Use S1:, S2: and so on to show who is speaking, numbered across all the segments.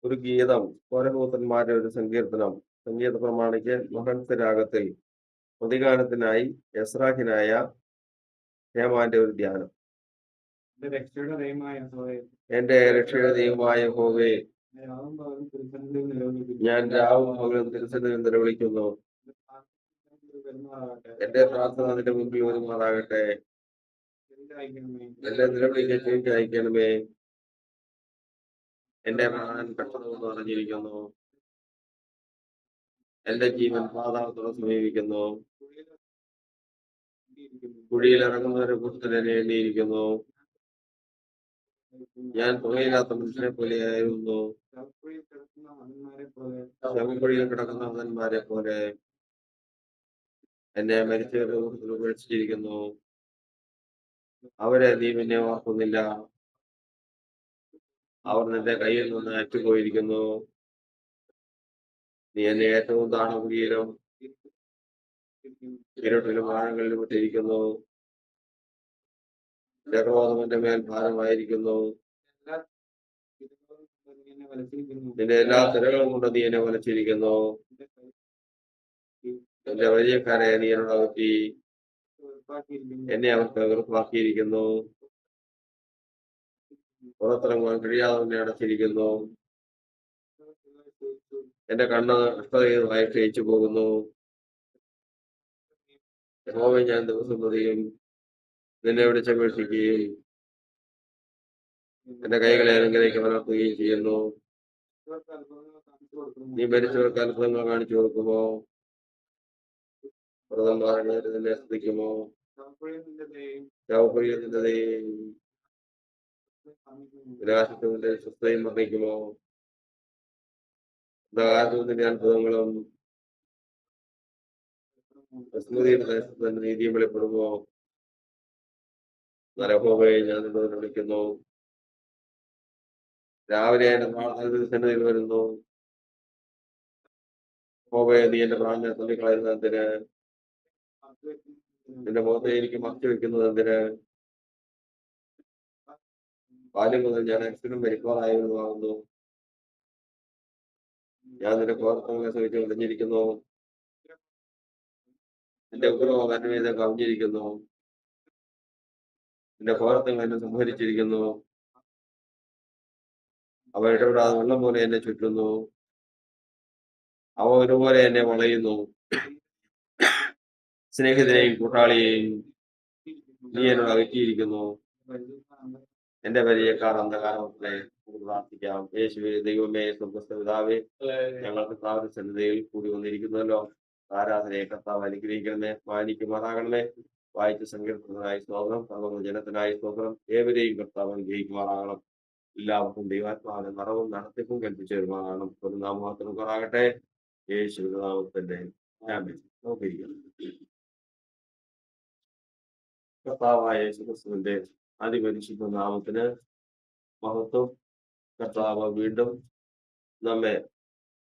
S1: ഒരു ഗീതം, കോരകൂത്തന്മാരുടെ ഒരു സങ്കീർത്തനം, സംഗീത പ്രമാണിക്ക് മഹൻസ് രാഗത്തിൽ പ്രതിഗാനത്തിനായി എസ്രാഹിനായ ഹേമാന്റെ ഒരു ധ്യാനം. എന്റെ രക്ഷയുടെ ദൈവമായ യഹോവേ, ഞാൻ രാവും പകലും തിരുസന്നിധിയിൽ നിലവിളിക്കുന്നു. എന്റെ പ്രാർത്ഥന നിന്റെ മുമ്പിൽ ഒരുമാറാകട്ടെ. എന്റെ നിലവിളിക്ക് ചെവി അയക്കണമേ. എന്റെ പ്രാണൻ പെട്ടെന്ന് നിറഞ്ഞിരിക്കുന്നു. എന്റെ ജീവൻ പാതാളത്തോടെ സമീപിക്കുന്നു. കുഴിയിൽ ഇറങ്ങുന്നവരെ കൂട്ടത്തിൽ എന്നെ എണ്ണിയിരിക്കുന്നു. ഞാൻ പുകയില്ലാത്ത മനുഷ്യനെ പോലെയായിരുന്നു. ശവക്കുഴിയിൽ കിടക്കുന്ന മതന്മാരെ പോലെ എന്നെ മരിച്ചവരുടെ കൂട്ടത്തിൽ ഉപേക്ഷിച്ചിരിക്കുന്നു. അവരെ നീ പിന്നെ ഓർക്കുന്നില്ല. അവർ നിന്റെ കയ്യിൽ നിന്ന് അറ്റുപോയിരിക്കുന്നു. നീ എന്നെ ഏറ്റവും താണകുടിയിലും ഇരുട്ടിലും ആഴങ്ങളിലും ഇട്ടിരിക്കുന്നു. ക്രോധം എന്റെ മേൽ ഭാരമായിരിക്കുന്നു. നിന്റെ എല്ലാ തിരകളും കൊണ്ട് നീ എന്നെ വലച്ചിരിക്കുന്നു. എന്റെ വലിയക്കാരെ നീ എന്നോട് അകറ്റി. എന്നെ അവർക്ക് വെറുപ്പാക്കിയിരിക്കുന്നു. പുറത്തിറങ്ങുവാൻ കഴിയാതെ എന്നെ അടച്ചിരിക്കുന്നു. എന്റെ കണ്ണ് അഷ്ടതയുമായി ക്ഷയിച്ചു പോകുന്നു. യഹോവേ, ഞാൻ ദിവസം പ്രതിയും നിന്നെ വിളിച്ചപേക്ഷിക്കുകയും എന്റെ കൈകളെ അനുഗ്രഹിക്ക് വളർത്തുകയും ചെയ്യുന്നു. നീ മരിച്ചവർക്ക് അത്ഭുതങ്ങൾ കാണിച്ചു കൊടുക്കുമോ? വ്രതന്മാരെ ശ്രദ്ധിക്കുമോ? ശവക്കുഴിയതിൻ്റെയും വിനാശത്തിന്റെ സ്വസ്ഥയും വർണ്ണിക്കുമോ? അന്ധകാരത്തിന്റെ അത്ഭുതങ്ങളും സ്മൃതിയുടെ ദേശത്ത് നീതിയും വെളിപ്പെടുമോ? നരഹോവയെ ഞാൻ നിന്നോട് വിളിക്കുന്നു. രാവിലെ എന്റെ പ്രാർത്ഥന സന്നിധിയിൽ വരുന്നു. ഹോവയെ, നീ എന്റെ പ്രാണനെ തള്ളിക്കളയുന്നത് എന്തിന്? നിന്റെ മുഖത്തെ എനിക്ക് മറച്ചു വെക്കുന്നത് എന്തിന്? ബാല്യം മുതൽ ഞാൻ അക്ഷരം മരിക്കാറായിരുന്നു. ഞാൻ നിന്റെ പ്രവർത്തനങ്ങളെ സഹിച്ച് വിളിഞ്ഞിരിക്കുന്നു. നിന്റെ ഉഗ്രഹം എന്റെ മീതെ കവിഞ്ഞിരിക്കുന്നു. നിന്റെ പ്രവർത്തനങ്ങൾ എന്നെ സംഹരിച്ചിരിക്കുന്നു. അവ ഇടപെടാതെ വെള്ളം പോലെ എന്നെ ചുറ്റുന്നു. അവ ഒരുപോലെ എന്നെ വളയുന്നു. സ്നേഹിതരെയും കൂട്ടാളിയെയും നീ എന്നോട് അകറ്റിയിരിക്കുന്നു. എന്റെ പരിചയക്കാർ അന്ധകാരത്തിലെ പ്രാർത്ഥിക്കാം. യേശുവേ, ദൈവമേ, സ്വർഗ്ഗസ്ഥ പിതാവേ, ഞങ്ങൾ കർത്താവിന്റെ സന്നിധിയിൽ കൂടി വന്നിരിക്കുന്നല്ലോ. ആരാധനയെ കർത്താവ് അനുഗ്രഹിക്കണമേ, മാനിക്കുമാറാകണമേ. വായിച്ച സങ്കീർത്തനായി സ്തോത്രം, സർവ്വ ജനത്തിനായി സ്തോത്രം. ഏവരെയും കർത്താവ് അനുഗ്രഹിക്കുമാറാകണം. എല്ലാവർക്കും ദൈവാത്മാവിന്റെ നിറവും നടത്തിപ്പും കൽപ്പിച്ചു തരുമാറാകണം. ഒരു നാമമാത്രം കുറാകട്ടെ. യേശുവിന്റെ നാമത്തിന്റെ നോക്കിയിരിക്കണം. കർത്താവായ യേശുക്രിസ്തുവിന്റെ അതിപരിശുദ്ധ നാമത്തിന് മഹത്വം. കർത്താവ് വീണ്ടും നമ്മെ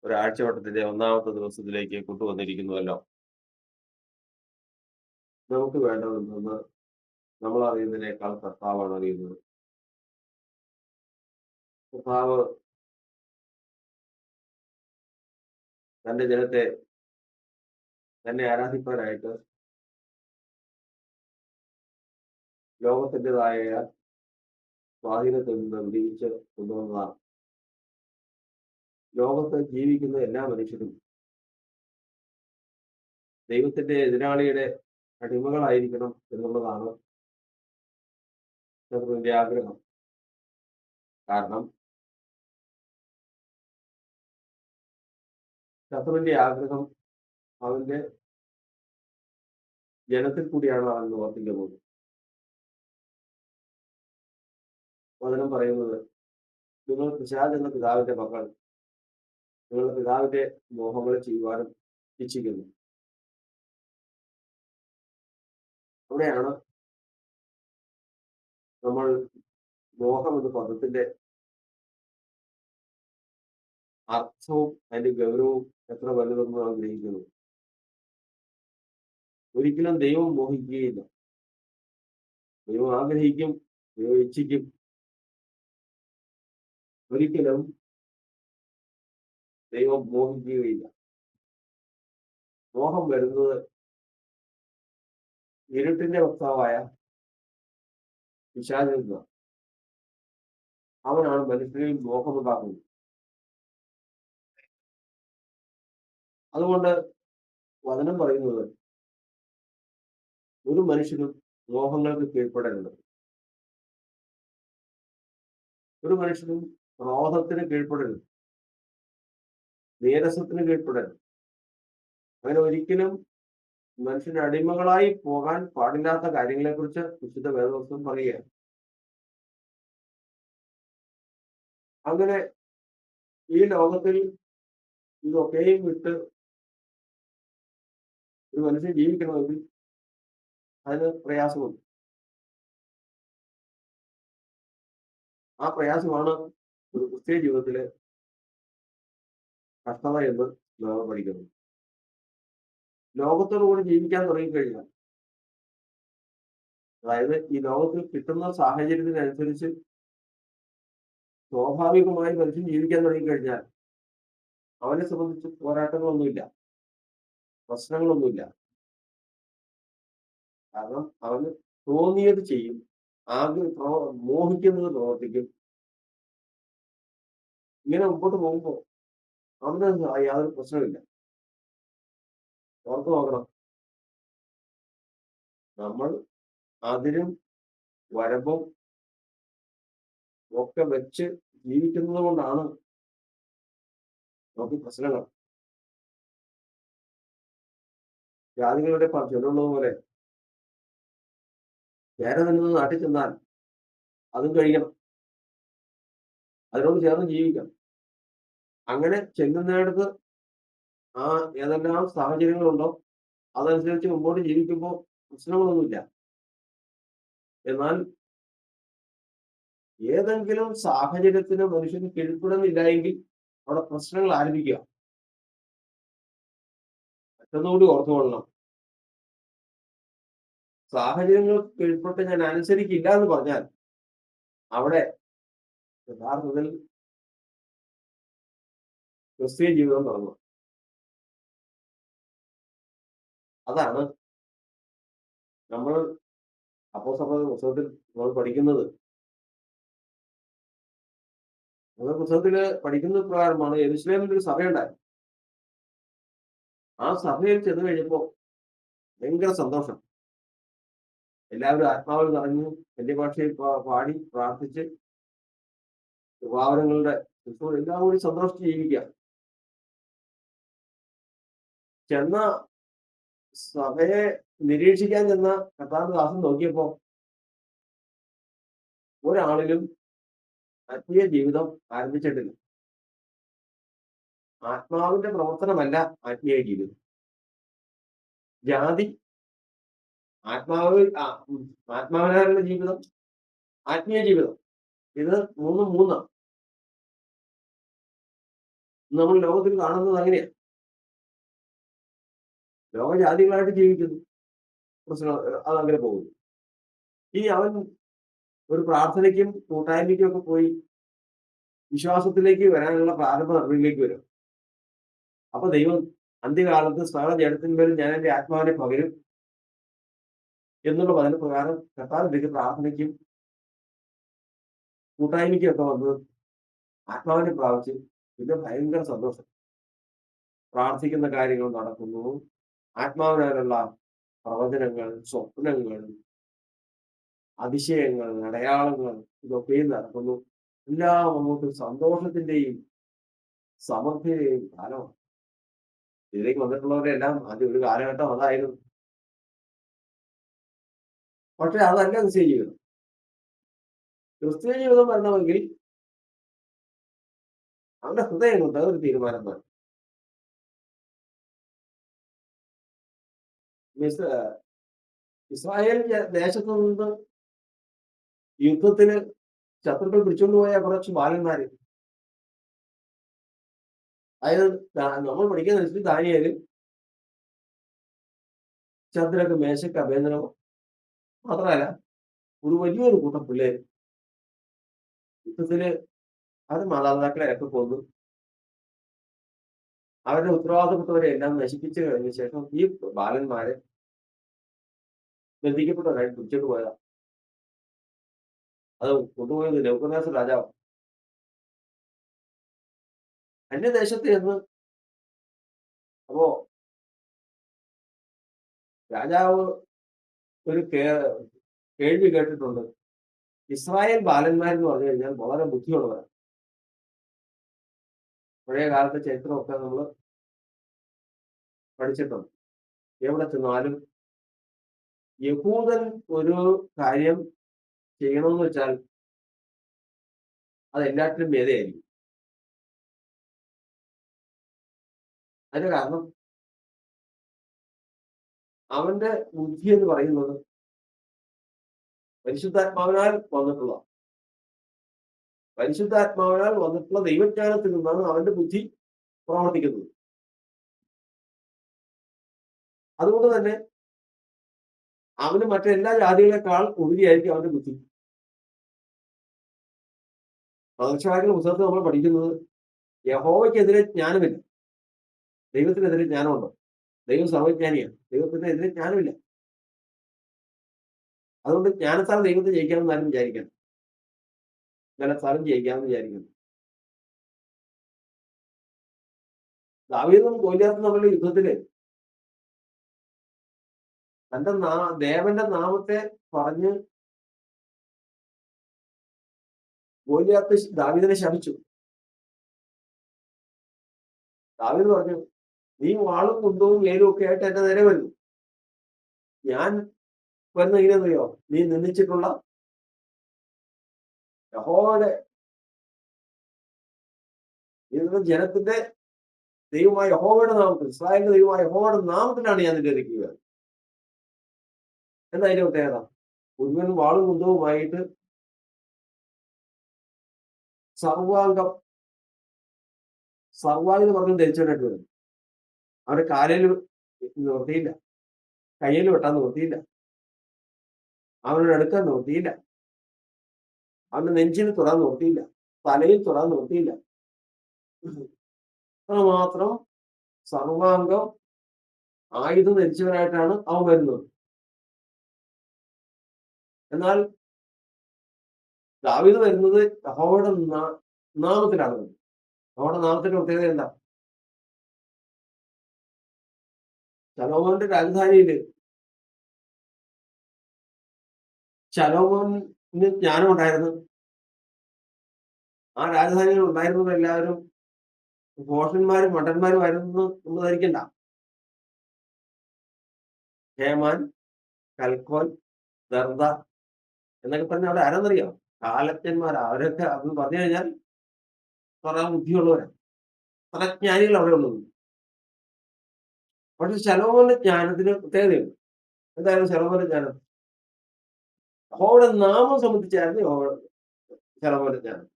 S1: ഒരാഴ്ചവട്ടത്തിന്റെ ഒന്നാമത്തെ ദിവസത്തിലേക്ക് കൊണ്ടുവന്നിരിക്കുന്നുവല്ലോ. നമുക്ക് വേണ്ടതെന്ന് നമ്മൾ അറിയുന്നതിനേക്കാൾ കർത്താവാണ് അറിയുന്നത്. കർത്താവ് തന്റെ ജനത്തെ തന്നെ ആരാധിക്കാനായിട്ട് ലോകത്തിൻ്റെതായ സ്വാധീനത്തിൽ നിന്ന് വിടിയിച്ച് കൊണ്ടുവന്നതാണ്. ലോകത്ത് ജീവിക്കുന്ന എല്ലാ മനുഷ്യരും ദൈവത്തിന്റെ എതിരാളിയുടെ അടിമകളായിരിക്കണം എന്നുള്ളതാണ് ശത്രുവിന്റെ ആഗ്രഹം. കാരണം ശത്രുവിന്റെ ആഗ്രഹം അവന്റെ ജനത്തിൽ കൂടിയാണ് അവൻ പ്രവർത്തിക്കുന്നത്. വചനം പറയുന്നത്, നിങ്ങൾ പിശാച് എന്ന പിതാവിന്റെ മക്കൾ, നിങ്ങളുടെ പിതാവിന്റെ മോഹങ്ങൾ ചെയ്യുവാനും ഇച്ഛിക്കുന്നു. അവിടെയാണ് നമ്മൾ മോഹം എന്ന പദത്തിന്റെ അർത്ഥവും അതിന്റെ ഗൗരവവും എത്ര വലുതെന്ന് ആഗ്രഹിക്കുന്നു. ഒരിക്കലും ദൈവം മോഹിക്കുകയില്ല. ദൈവം ആഗ്രഹിക്കും, ദൈവം ഇച്ഛിക്കും. ഒരിക്കലും ദൈവം മോഹിക്കുകയില്ല. മോഹം വരുന്നത് ഇരുട്ടിന്റെ വക്താവായ പിശാചിൽ നിന്നാണ്. അവനാണ് മനുഷ്യരിൽ മോഹമുണ്ടാക്കുന്നത്. അതുകൊണ്ട് വചനം പറയുന്നത് ഒരു മനുഷ്യനും മോഹങ്ങൾക്ക് കീഴ്പ്പെടരുത്. ഒരു മനുഷ്യനും ക്രോധത്തിന് കീഴ്പ്പെടരുത്, നീരസത്തിന് കീഴ്പ്പെടരുത്. അങ്ങനെ ഒരിക്കലും മനുഷ്യന് അടിമകളായി പോകാൻ പാടില്ലാത്ത കാര്യങ്ങളെക്കുറിച്ച് വിശുദ്ധ വേദപുസ്തകം പറയുകയാണ്. അങ്ങനെ ഈ ലോകത്തിൽ ഇതൊക്കെയും വിട്ട് ഒരു മനുഷ്യൻ ജീവിക്കണമെങ്കിൽ അതിന് പ്രയാസമുണ്ട്. ആ പ്രയാസമാണ് ഒരു ക്രിസ്തീയ ജീവിതത്തിലെ കഷ്ടത എന്ന് നാം പഠിക്കുന്നത്. ലോകത്തോടുകൂടി ജീവിക്കാൻ തുടങ്ങിക്കഴിഞ്ഞാൽ, അതായത് ഈ ലോകത്തിൽ കിട്ടുന്ന സാഹചര്യത്തിനനുസരിച്ച് സ്വാഭാവികമായി മനുഷ്യൻ ജീവിക്കാൻ തുടങ്ങിക്കഴിഞ്ഞാൽ അവനെ സംബന്ധിച്ച് പോരാട്ടങ്ങളൊന്നുമില്ല, പ്രശ്നങ്ങളൊന്നുമില്ല. കാരണം അവന് തോന്നിയത് ചെയ്യും, ആദ്യം മോഹിക്കുന്നത് പ്രവർത്തിക്കും. ഇങ്ങനെ മുമ്പോട്ട് പോകുമ്പോൾ അവന് യാതൊരു പ്രശ്നമില്ല. ഓർത്ത് നോക്കണം, നമ്മൾ അതിരും വരമ്പും ഒക്കെ വെച്ച് ജീവിക്കുന്നത് കൊണ്ടാണ് നമുക്ക് പ്രശ്നങ്ങൾ. ജാതികളുടെ ചൊല്ലുള്ളത് പോലെ ചേര നിന്നത് നാട്ടിൽ ചെന്നാൽ അതും കഴിയണം, അതിനോട് ചേർന്ന് ജീവിക്കണം. അങ്ങനെ ചെല്ലുന്നിടത്ത് ആ ഏതെല്ലാം സാഹചര്യങ്ങളുണ്ടോ അതനുസരിച്ച് മുമ്പോട്ട് ജീവിക്കുമ്പോൾ പ്രശ്നങ്ങളൊന്നുമില്ല. എന്നാൽ ഏതെങ്കിലും സാഹചര്യത്തിന് മനുഷ്യന് കീഴ്പ്പെടുന്നില്ല എങ്കിൽ അവിടെ പ്രശ്നങ്ങൾ ആരംഭിക്കുക. മറ്റൊന്നുകൂടി ഓർത്തുകൊള്ളണം, സാഹചര്യങ്ങൾക്ക് കീഴ്പ്പെട്ട് ഞാൻ അനുസരിക്കില്ല എന്ന് പറഞ്ഞാൽ അവിടെ യഥാർത്ഥത്തിൽ ക്രിസ്തീയ ജീവിതം തുടങ്ങുക. അതാണ് നമ്മൾ അപ്പോസ്തലരുടെ പുസ്തകത്തിൽ നമ്മൾ പഠിക്കുന്നത്. നമ്മുടെ പുസ്തകത്തില് പഠിക്കുന്ന പ്രകാരമാണ് യെരൂശലേമിൽ ഒരു സഭയുണ്ടായി. ആ സഭയിൽ ചെന്ന് കഴിഞ്ഞപ്പോ ഭയങ്കര സന്തോഷം. എല്ലാവരും ആത്മാവിൽ നിറഞ്ഞു വലിയ ഭാഷയിൽ പാടി പ്രാർത്ഥിച്ച് കൃപാവരങ്ങളുടെ എല്ലാം കൂടി സന്തോഷിച്ച് ജീവിക്കുക. ചെന്ന സഭയെ നിരീക്ഷിക്കാൻ ചെന്ന കർത്താവിന്റെ ദാസൻ നോക്കിയപ്പോ ഒരാളിലും ആത്മീയ ജീവിതം ആരംഭിച്ചിട്ടില്ല. ആത്മാവിന്റെ പ്രവർത്തനമല്ല ആത്മീയ ജീവിതം. ജാതി, ആത്മാവിനാലുള്ള ജീവിതം, ആത്മീയ ജീവിതം, ഇത് മൂന്നാണ്. നമ്മൾ ലോകത്തിൽ കാണുന്നത് അങ്ങനെയാണ്. ലോകജാതികളായിട്ട് ജീവിക്കുന്നു, പ്രശ്നം അതങ്ങനെ പോകുന്നു. ഇനി അവൻ ഒരു പ്രാർത്ഥനയ്ക്കും കൂട്ടായ്മയ്ക്കും ഒക്കെ പോയി വിശ്വാസത്തിലേക്ക് വരാനുള്ള പ്രാരംഭ നടപടിയിലേക്ക് വരും. അപ്പൊ ദൈവം അന്ത്യകാലത്ത് സകല ജഡത്തിന്മേലും ഞാൻ എന്റെ ആത്മാവിനെ പകരും എന്നുള്ള വചനപ്രകാരം കർത്താവിലേക്ക് പ്രാർത്ഥനയ്ക്കും കൂട്ടായ്മയ്ക്കും ഒക്കെ വന്ന് ആത്മാവിനെ പ്രാപിച്ച് പിന്നെ ഭയങ്കര സന്തോഷം. പ്രാർത്ഥിക്കുന്ന കാര്യങ്ങൾ നടക്കുന്നു, ആത്മാവിനാലുള്ള പ്രവചനങ്ങൾ, സ്വപ്നങ്ങൾ, അതിശയങ്ങൾ, അടയാളങ്ങൾ ഇതൊക്കെയും നടക്കുന്നു. എല്ലാം നമുക്ക് സന്തോഷത്തിന്റെയും സമൃദ്ധിയുടെയും കാലമാണ്. ഇതിലേക്ക് വന്നിട്ടുള്ളവരെല്ലാം ആദ്യം ഒരു കാലഘട്ടം അതായിരുന്നു. പക്ഷെ അതല്ല ക്രിസ്തീയ ജീവിതം. ക്രിസ്തീയ ജീവിതം വരണമെങ്കിൽ അവന്റെ ഹൃദയം കൊണ്ട് ഒരു തീരുമാനം വേണം. ഇസ്രായേൽ ദേശത്തു നിന്ന് യുദ്ധത്തിന് ശത്രുക്കൾ പിടിച്ചുകൊണ്ടുപോയ കുറച്ച് ബാലന്മാര്, അതായത് നമ്മൾ പഠിക്കുന്ന ദാനിയേല്, ചന്ദ്രക്ക്, മേശക്ക്, അഭേദനോ മാത്രമല്ല ഒരു വലിയൊരു കൂട്ടം പിള്ളേര് യുദ്ധത്തില് അത് മാതാപിതാക്കളെ ഒക്കെ കൊന്നു. അവരുടെ ഉത്തരവാദിത്തപ്പെട്ടവരെ എല്ലാം നശിപ്പിച്ചു കഴിഞ്ഞ ശേഷം ഈ ബാലന്മാരെ ബന്ധിക്കപ്പെട്ടവരായിട്ട് പിടിച്ചോണ്ട് പോയതാ. അത് കൊണ്ടുപോയത് നെബൂഖദ്നേസർ രാജാവ്. അന്യദേശത്ത് ചെന്ന് അപ്പോ രാജാവ് ഒരു കേൾവി കേട്ടിട്ടുണ്ട്. ഇസ്രായേൽ ബാലന്മാരെന്ന് പറഞ്ഞു കഴിഞ്ഞാൽ വളരെ ബുദ്ധിയുള്ളവരാണ്. പഴയ കാലത്തെ ചരിത്രമൊക്കെ നമ്മൾ പഠിച്ചിട്ടുണ്ട്. എവിടെ ചെന്നാലും യഹൂദൻ ഒരു കാര്യം ചെയ്യണമെന്ന് വെച്ചാൽ അത് എല്ലാറ്റിനും ഭേദമായിരിക്കും. അതിന്റെ കാരണം അവന്റെ ബുദ്ധി എന്ന് പറയുന്നത് പരിശുദ്ധാത്മാവിനാൽ വന്നിട്ടുള്ള ദൈവജ്ഞാനത്തിൽ നിന്നാണ് അവന്റെ ബുദ്ധി പ്രവർത്തിക്കുന്നത്. അതുകൊണ്ട് തന്നെ അവന് മറ്റെല്ലാ ജാതികളെക്കാൾ ഉപരിയായിരിക്കും അവന്റെ ബുദ്ധി. പകർച്ചവ്യാധികളുടെ പുസ്തകത്തിൽ നമ്മൾ പഠിക്കുന്നത് യഹോവയ്ക്കെതിരെ ജ്ഞാനമില്ല, ദൈവത്തിനെതിരെ ജ്ഞാനമുണ്ടോ? ദൈവം സർവജ്ഞാനിയാണ്, ദൈവത്തിന്റെ എതിരെ ജ്ഞാനമില്ല. അതുകൊണ്ട് ജ്ഞാനത്താൽ ദൈവത്തെ ജയിക്കാമെന്ന് ആരും വിചാരിക്കണം, ബലത്താലും ജയിക്കാമെന്ന് വിചാരിക്കുന്നു. ദാവീദും ഗോലിയാത്തും തമ്മിലുള്ള യുദ്ധത്തില് തന്റെ ദേവന്റെ നാമത്തെ പറഞ്ഞ് ഗോലിയാത്ത് ദാവീദിനെ ശപിച്ചു. ദാവീദ് പറഞ്ഞു, നീ വാളും കുന്തവും വേലും ഒക്കെ ആയിട്ട് എന്റെ നേരെ വരുന്നു. ഞാൻ വരുന്ന ഇങ്ങനെയെന്നറിയോ? നീ നിന്ദിച്ചിട്ടുള്ള യഹോവയുടെ ജനത്തിന്റെ ദൈവമായ യഹോവയുടെ നാമത്തിൽ, ഇസ്രായേലിന്റെ ദൈവമായ യഹോവയുടെ നാമത്തിലാണ് ഞാൻ നിന്റെ ഇരിക്കുക. എന്താ അതിന്റെ പ്രത്യേകത? മുഴുവൻ വാളും കുന്തവുമായിട്ട് സർവാംഗം പറഞ്ഞ് ധരിച്ചവരായിട്ട് വരും. അവരുടെ കാലയിൽ നിവർത്തിയില്ല, കയ്യിൽ വെട്ടാൻ നിവർത്തിയില്ല, അവനോട് അടുക്കാൻ നിവർത്തിയില്ല, അവന്റെ നെഞ്ചിന് തൊടാൻ നിവർത്തിയില്ല, തലയിൽ തൊടാൻ നിവർത്തിയില്ല. മാത്രം സർവാംഗം ആയുധം ധരിച്ചവരായിട്ടാണ് അവൻ വരുന്നത്. എന്നാൽ ദാവീദ് വരുന്നത് യഹോവയുടെ നാമത്തിലാണ്. യഹോവയുടെ നാമത്തിന്റെ പ്രത്യേകത എന്താ? ശലോമോന്റെ രാജധാനിയില് ശലോമോന് ജ്ഞാനം ഉണ്ടായിരുന്നു. ആ രാജധാനിയിൽ ഉണ്ടായിരുന്നത് എല്ലാവരും ഭോഷന്മാരും മണ്ടന്മാരുമായിരുന്നു എന്ന് ധരിക്കണ്ട. ഹേമാൻ, കൽക്കോൻ, ദർദ എന്നൊക്കെ പറഞ്ഞ അവിടെ ആരെന്നറിയാം? കാലജ്ഞന്മാരാ. അവരൊക്കെ അത് പറഞ്ഞു കഴിഞ്ഞാൽ കുറെ ബുദ്ധിയുള്ളവരാണ്, കുറെ ജ്ഞാനികൾ അവിടെ ഉള്ളത്. പക്ഷെ ശലോമോന്റെ ജ്ഞാനത്തിന് പ്രത്യേകതയുണ്ട്. എന്തായാലും ശലോമോന്റെ ജ്ഞാനം യഹോവയുടെ നാമം സംബന്ധിച്ചായിരുന്നു ശലോമോന്റെ ജ്ഞാനം.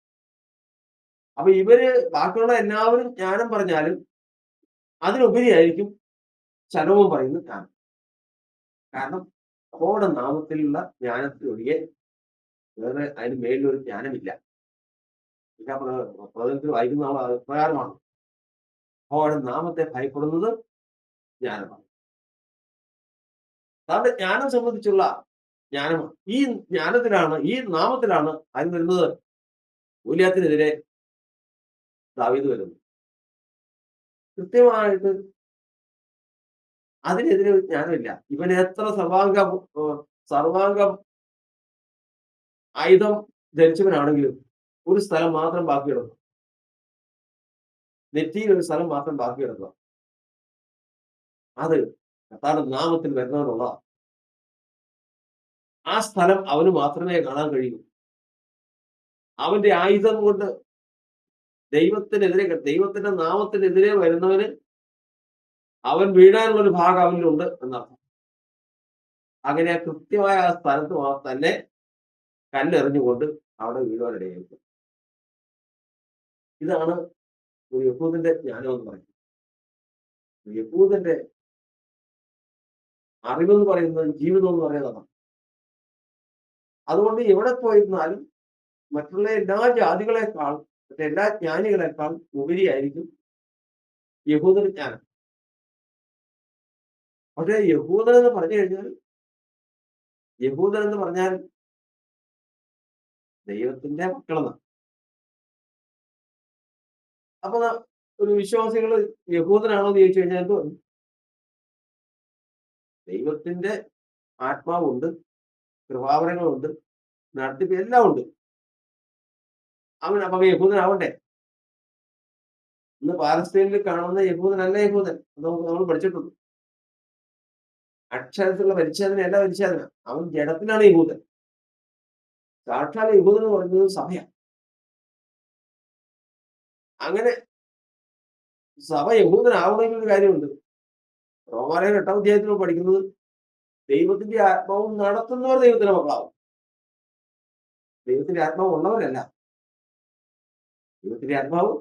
S1: അപ്പൊ ഇവര് ബാക്കിയുള്ള എല്ലാവരും ജ്ഞാനം പറഞ്ഞാലും അതിനുപരിയായിരിക്കും ശലോമോൻ പറയുന്ന ജ്ഞാനം. കാരണം യഹോവയുടെ നാമത്തിലുള്ള ജ്ഞാനത്തിലൊഴികെ വേറെ അതിന് മേലിലൊരു ജ്ഞാനമില്ല. പ്രവചനത്തിൽ വായിക്കുന്ന ആൾ പ്രകാരമാണ് യഹോവയുടെ നാമത്തെ ഭയപ്പെടുന്നത് ജ്ഞാനമാണ്. താന്റെ ജ്ഞാനം സംബന്ധിച്ചുള്ള ജ്ഞാനമാണ്. ഈ ജ്ഞാനത്തിലാണ്, ഈ നാമത്തിലാണ് അതിന് വരുന്നത്. ഗോലിയാത്തിനെതിരെ ദാവീദ് വരുന്നു. കൃത്യമായിട്ട് അതിനെതിരെ ഒരു ജ്ഞാനമില്ല. ഇവന് എത്ര സർവാംഗം ആയുധം ധരിച്ചവനാണെങ്കിലും ഒരു സ്ഥലം മാത്രം ബാക്കി കിടക്കും. നെറ്റിയിൽ ഒരു സ്ഥലം മാത്രം ബാക്കി കിടക്കുക. അത് കർത്താവിന്റെ നാമത്തിൽ വരുന്നവനുള്ള ആ സ്ഥലം അവന് മാത്രമേ കാണാൻ കഴിയൂ. അവന്റെ ആയുധം കൊണ്ട് ദൈവത്തിന്റെ നാമത്തിനെതിരെ വരുന്നവന് അവൻ വീഴാനുള്ള ഒരു ഭാഗം അവനിലുണ്ട് എന്നർത്ഥം. അങ്ങനെ കൃത്യമായ ആ സ്ഥലത്ത് തന്നെ കല്ലെറിഞ്ഞുകൊണ്ട് അവിടെ വീഴുവാനിടയായിരിക്കും. ഇതാണ് ഒരു യഹൂദന്റെ ജ്ഞാനം എന്ന് പറയുന്നത്. യഹൂദന്റെ അറിവെന്ന് പറയുന്നത് ജീവിതം എന്ന് പറയുന്നതാണ്. അതുകൊണ്ട് എവിടെ പോയിരുന്നാലും മറ്റുള്ള എല്ലാ ജാതികളെക്കാൾ, മറ്റെല്ലാ ജ്ഞാനികളെക്കാൾ ഉപരിയായിരിക്കും യഹൂദന് ജ്ഞാനം. പക്ഷേ യഹൂദൻ എന്ന് പറഞ്ഞു കഴിഞ്ഞാൽ, യഹൂദൻ എന്ന് പറഞ്ഞാൽ ദൈവത്തിന്റെ മക്കളെന്നാണ്. അപ്പൊ ഒരു വിശ്വാസികൾ യഹൂദനാണോ എന്ന് ചോദിച്ചു കഴിഞ്ഞാൽ എന്ത് പറയും? ദൈവത്തിന്റെ ആത്മാവുണ്ട്, കൃപാവരങ്ങളുണ്ട്, നടത്തിപ്പ് എല്ലാം ഉണ്ട്. അവൻ അപ്പൊ യഹൂദനാവണ്ടേ? ഇന്ന് പാലസ്തീനിൽ കാണുന്ന യഹൂദനല്ല യഹൂദൻ. അത് നമ്മൾ പഠിച്ചിട്ടുണ്ട്. അക്ഷരത്തിലുള്ള പരിച്ഛേദന പരിച്ഛേദന. അവൻ ജഡത്തിലാണ് യഹൂദൻ. സാക്ഷാൽ യഹൂദൻ എന്ന് പറയുന്നത് സഭയാണ്. അങ്ങനെ സഭ യഹൂദനാവണമെങ്കിൽ ഒരു കാര്യമുണ്ട്. റോമാലയം 8-ാം അധ്യായത്തിൽ പഠിക്കുന്നത് ദൈവത്തിന്റെ ആത്മാവും നടത്തുന്നവർ ദൈവത്തിന്റെ മക്കളാവും. ദൈവത്തിന്റെ ആത്മാവ് ഉള്ളവരല്ല. ദൈവത്തിന്റെ ആത്മാവ്